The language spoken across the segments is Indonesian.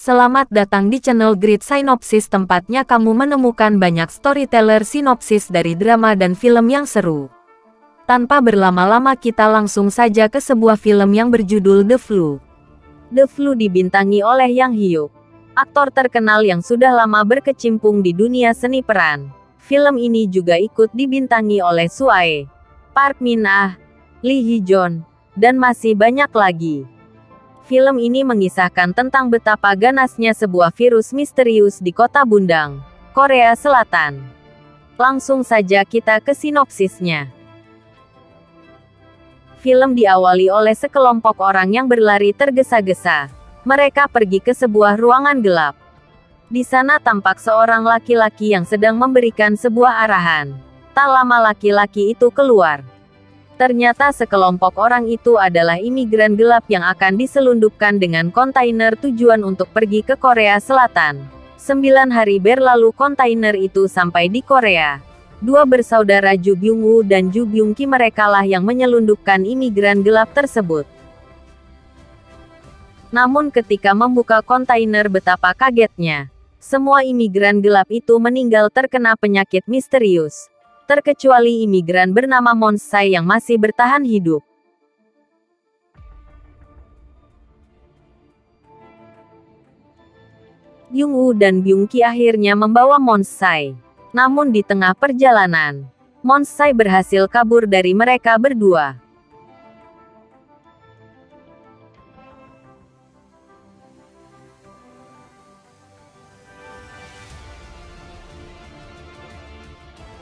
Selamat datang di channel Grid Synopsis, tempatnya kamu menemukan banyak storyteller sinopsis dari drama dan film yang seru. Tanpa berlama-lama kita langsung saja ke sebuah film yang berjudul The Flu. The Flu dibintangi oleh Yang Hyuk, aktor terkenal yang sudah lama berkecimpung di dunia seni peran. Film ini juga ikut dibintangi oleh Suae, Park Min Ah, Lee Hee Jeon, dan masih banyak lagi. Film ini mengisahkan tentang betapa ganasnya sebuah virus misterius di kota Bundang, Korea Selatan. Langsung saja kita ke sinopsisnya. Film diawali oleh sekelompok orang yang berlari tergesa-gesa. Mereka pergi ke sebuah ruangan gelap. Di sana tampak seorang laki-laki yang sedang memberikan sebuah arahan. Tak lama laki-laki itu keluar. Ternyata sekelompok orang itu adalah imigran gelap yang akan diselundupkan dengan kontainer tujuan untuk pergi ke Korea Selatan. 9 hari berlalu kontainer itu sampai di Korea. Dua bersaudara Ju Byung-woo dan Ju Byung-ki merekalah yang menyelundupkan imigran gelap tersebut. Namun ketika membuka kontainer betapa kagetnya. Semua imigran gelap itu meninggal terkena penyakit misterius. Terkecuali imigran bernama Monsai yang masih bertahan hidup. Byung-woo dan Byung-ki akhirnya membawa Monsai. Namun di tengah perjalanan, Monsai berhasil kabur dari mereka berdua.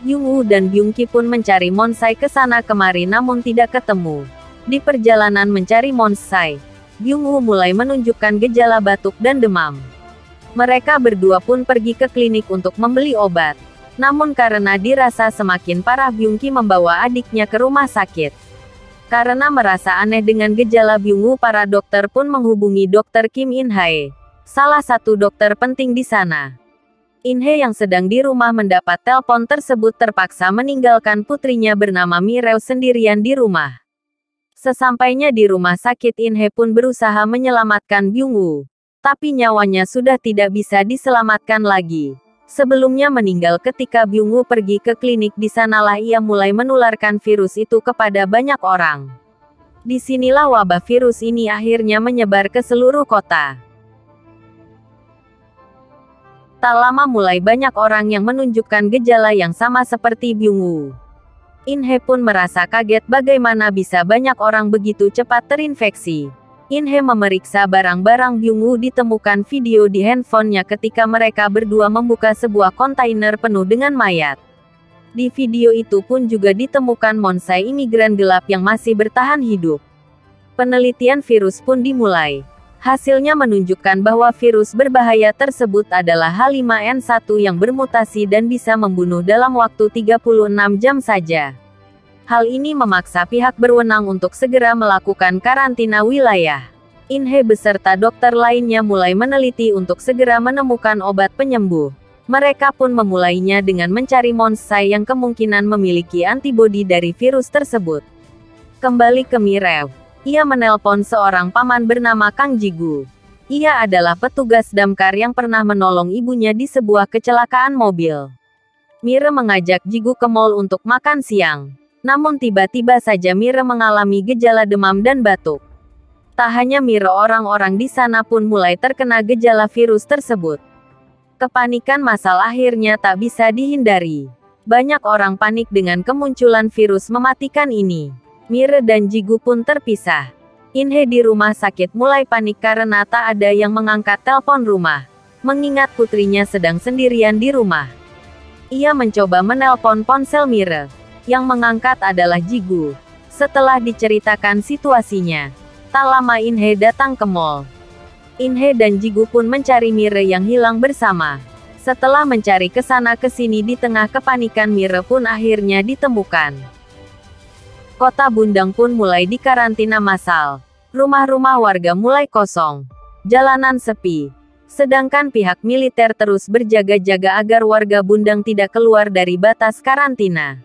Byung-woo dan Byung-ki pun mencari Monsai ke sana kemari namun tidak ketemu. Di perjalanan mencari Monsai, Byung-woo mulai menunjukkan gejala batuk dan demam. Mereka berdua pun pergi ke klinik untuk membeli obat. Namun karena dirasa semakin parah, Byung-ki membawa adiknya ke rumah sakit. Karena merasa aneh dengan gejala Byung-woo, para dokter pun menghubungi Dr. Kim In-hae, salah satu dokter penting di sana. In-hae yang sedang di rumah mendapat telepon tersebut terpaksa meninggalkan putrinya bernama Mireo sendirian di rumah. Sesampainya di rumah sakit, In-hae pun berusaha menyelamatkan Byung-woo. Tapi nyawanya sudah tidak bisa diselamatkan lagi. Sebelumnya meninggal ketika Byung-woo pergi ke klinik. Di sanalah ia mulai menularkan virus itu kepada banyak orang. Disinilah wabah virus ini akhirnya menyebar ke seluruh kota. Tak lama mulai banyak orang yang menunjukkan gejala yang sama seperti Byung-woo. In-hae pun merasa kaget bagaimana bisa banyak orang begitu cepat terinfeksi. In-hae memeriksa barang-barang Byung-woo, ditemukan video di handphonenya ketika mereka berdua membuka sebuah kontainer penuh dengan mayat. Di video itu pun juga ditemukan Monsai imigran gelap yang masih bertahan hidup. Penelitian virus pun dimulai. Hasilnya menunjukkan bahwa virus berbahaya tersebut adalah H5N1 yang bermutasi dan bisa membunuh dalam waktu 36 jam saja. Hal ini memaksa pihak berwenang untuk segera melakukan karantina wilayah. In-hae beserta dokter lainnya mulai meneliti untuk segera menemukan obat penyembuh. Mereka pun memulainya dengan mencari Monsai yang kemungkinan memiliki antibodi dari virus tersebut. Kembali ke Mireo. Ia menelpon seorang paman bernama Kang Ji-gu. Ia adalah petugas damkar yang pernah menolong ibunya di sebuah kecelakaan mobil. Mire mengajak Ji-gu ke mall untuk makan siang. Namun tiba-tiba saja Mire mengalami gejala demam dan batuk. Tak hanya Mire, orang-orang di sana pun mulai terkena gejala virus tersebut. Kepanikan massal akhirnya tak bisa dihindari. Banyak orang panik dengan kemunculan virus mematikan ini. Mire dan Ji-gu pun terpisah. In-hae di rumah sakit mulai panik karena tak ada yang mengangkat telepon rumah. Mengingat putrinya sedang sendirian di rumah. Ia mencoba menelpon ponsel Mire. Yang mengangkat adalah Ji-gu. Setelah diceritakan situasinya, tak lama In-hae datang ke mall. In-hae dan Ji-gu pun mencari Mire yang hilang bersama. Setelah mencari kesana kesini di tengah kepanikan, Mire pun akhirnya ditemukan. Kota Bundang pun mulai dikarantina massal. Rumah-rumah warga mulai kosong. Jalanan sepi. Sedangkan pihak militer terus berjaga-jaga agar warga Bundang tidak keluar dari batas karantina.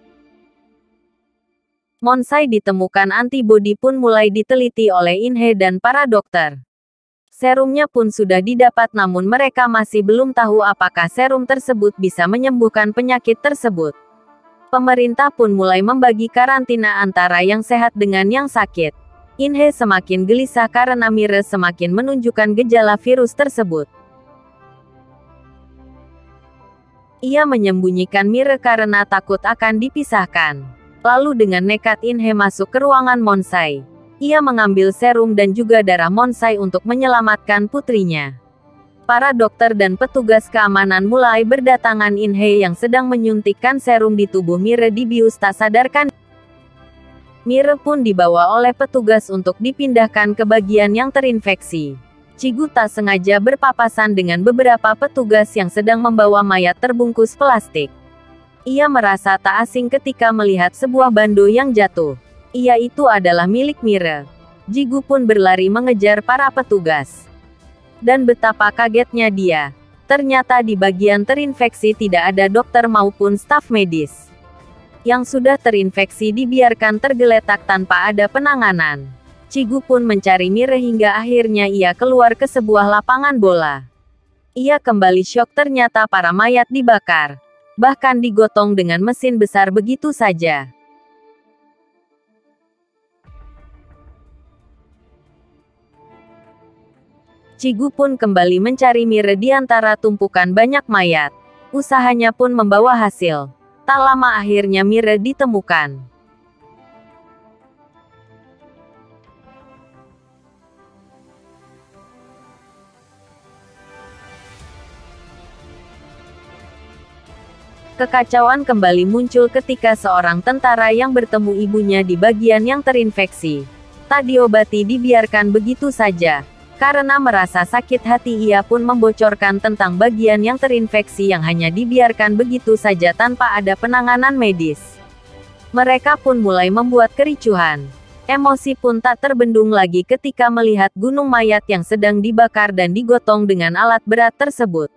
Monsai ditemukan, antibodi pun mulai diteliti oleh In-hae dan para dokter. Serumnya pun sudah didapat, namun mereka masih belum tahu apakah serum tersebut bisa menyembuhkan penyakit tersebut. Pemerintah pun mulai membagi karantina antara yang sehat dengan yang sakit. Inhe semakin gelisah karena Mire semakin menunjukkan gejala virus tersebut. Ia menyembunyikan Mire karena takut akan dipisahkan. Lalu dengan nekat Inhe masuk ke ruangan Monsai. Ia mengambil serum dan juga darah Monsai untuk menyelamatkan putrinya. Para dokter dan petugas keamanan mulai berdatangan. Inhe yang sedang menyuntikkan serum di tubuh Mire dibius tak sadarkan. Mire pun dibawa oleh petugas untuk dipindahkan ke bagian yang terinfeksi. Cigu tak sengaja berpapasan dengan beberapa petugas yang sedang membawa mayat terbungkus plastik. Ia merasa tak asing ketika melihat sebuah bando yang jatuh. Ia itu adalah milik Mire. Jigu pun berlari mengejar para petugas. Dan betapa kagetnya dia. Ternyata di bagian terinfeksi tidak ada dokter maupun staf medis. Yang sudah terinfeksi dibiarkan tergeletak tanpa ada penanganan. Cigu pun mencari Mire hingga akhirnya ia keluar ke sebuah lapangan bola. Ia kembali syok, ternyata para mayat dibakar. Bahkan digotong dengan mesin besar begitu saja. Cigu pun kembali mencari Mire di antara tumpukan banyak mayat. Usahanya pun membawa hasil. Tak lama akhirnya Mire ditemukan. Kekacauan kembali muncul ketika seorang tentara yang bertemu ibunya di bagian yang terinfeksi. Tak diobati, dibiarkan begitu saja. Karena merasa sakit hati, ia pun membocorkan tentang bagian yang terinfeksi yang hanya dibiarkan begitu saja tanpa ada penanganan medis. Mereka pun mulai membuat kericuhan. Emosi pun tak terbendung lagi ketika melihat gunung mayat yang sedang dibakar dan digotong dengan alat berat tersebut.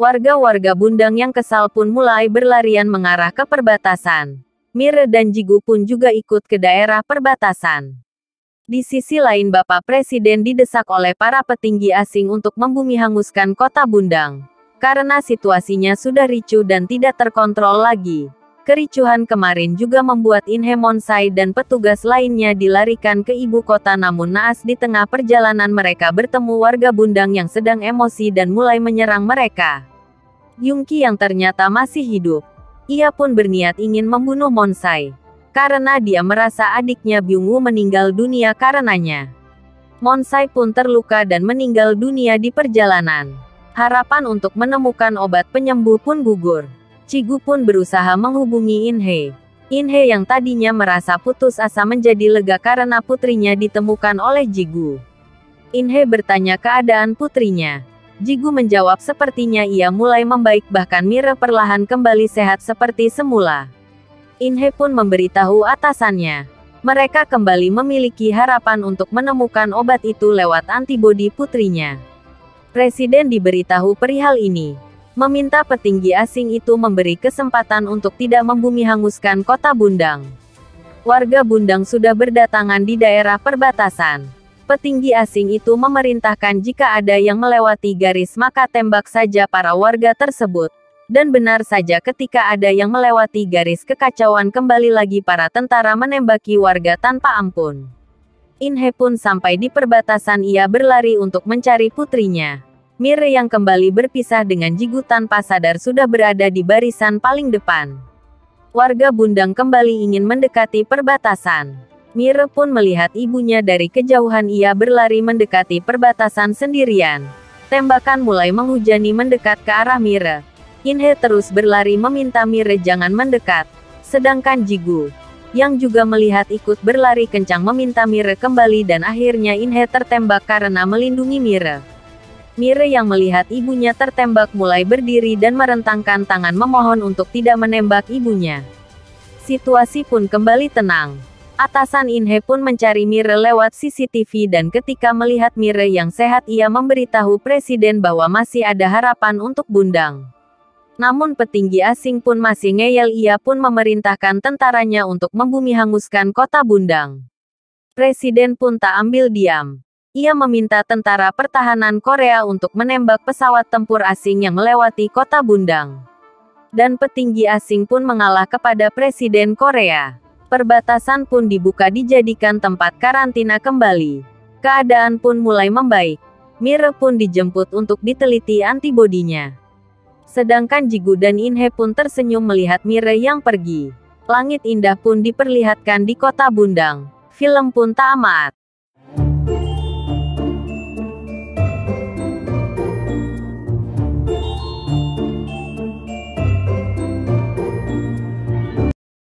Warga-warga Bundang yang kesal pun mulai berlarian mengarah ke perbatasan. Mire dan Jigu pun juga ikut ke daerah perbatasan. Di sisi lain, Bapak Presiden didesak oleh para petinggi asing untuk membumi hanguskan kota Bundang. Karena situasinya sudah ricuh dan tidak terkontrol lagi. Kericuhan kemarin juga membuat Inhe Monsai dan petugas lainnya dilarikan ke ibu kota, namun naas di tengah perjalanan mereka bertemu warga Bundang yang sedang emosi dan mulai menyerang mereka. Yungki yang ternyata masih hidup. Ia pun berniat ingin membunuh Monsai. Karena dia merasa adiknya Byungwoo meninggal dunia karenanya. Monsai pun terluka dan meninggal dunia di perjalanan. Harapan untuk menemukan obat penyembuh pun gugur. Cigu pun berusaha menghubungi Inhe. Inhe yang tadinya merasa putus asa menjadi lega karena putrinya ditemukan oleh Jigu. Inhe bertanya keadaan putrinya. Jigu menjawab sepertinya ia mulai membaik, bahkan Mire perlahan kembali sehat seperti semula. Inhe pun memberitahu atasannya. Mereka kembali memiliki harapan untuk menemukan obat itu lewat antibodi putrinya. Presiden diberitahu perihal ini. Meminta petinggi asing itu memberi kesempatan untuk tidak membumi hanguskan kota Bundang. Warga Bundang sudah berdatangan di daerah perbatasan. Petinggi asing itu memerintahkan jika ada yang melewati garis maka tembak saja para warga tersebut. Dan benar saja, ketika ada yang melewati garis kekacauan kembali lagi para tentara menembaki warga tanpa ampun. Inhe pun sampai di perbatasan, ia berlari untuk mencari putrinya. Mire yang kembali berpisah dengan Jigu tanpa sadar sudah berada di barisan paling depan. Warga Bundang kembali ingin mendekati perbatasan. Mire pun melihat ibunya dari kejauhan, ia berlari mendekati perbatasan sendirian. Tembakan mulai menghujani mendekat ke arah Mire. Inhe terus berlari meminta Mire jangan mendekat. Sedangkan Jigu, yang juga melihat, ikut berlari kencang meminta Mire kembali dan akhirnya Inhe tertembak karena melindungi Mire. Mire yang melihat ibunya tertembak mulai berdiri dan merentangkan tangan memohon untuk tidak menembak ibunya. Situasi pun kembali tenang. Atasan Inhe pun mencari Mire lewat CCTV dan ketika melihat Mire yang sehat, ia memberitahu presiden bahwa masih ada harapan untuk Bundang. Namun petinggi asing pun masih ngeyel, ia pun memerintahkan tentaranya untuk membumi hanguskan kota Bundang. Presiden pun tak ambil diam. Ia meminta tentara pertahanan Korea untuk menembak pesawat tempur asing yang melewati kota Bundang. Dan petinggi asing pun mengalah kepada Presiden Korea. Perbatasan pun dibuka dijadikan tempat karantina kembali. Keadaan pun mulai membaik. Mire pun dijemput untuk diteliti antibodinya. Sedangkan Jigu dan Inhe pun tersenyum melihat Mire yang pergi. Langit indah pun diperlihatkan di kota Bundang. Film pun tamat.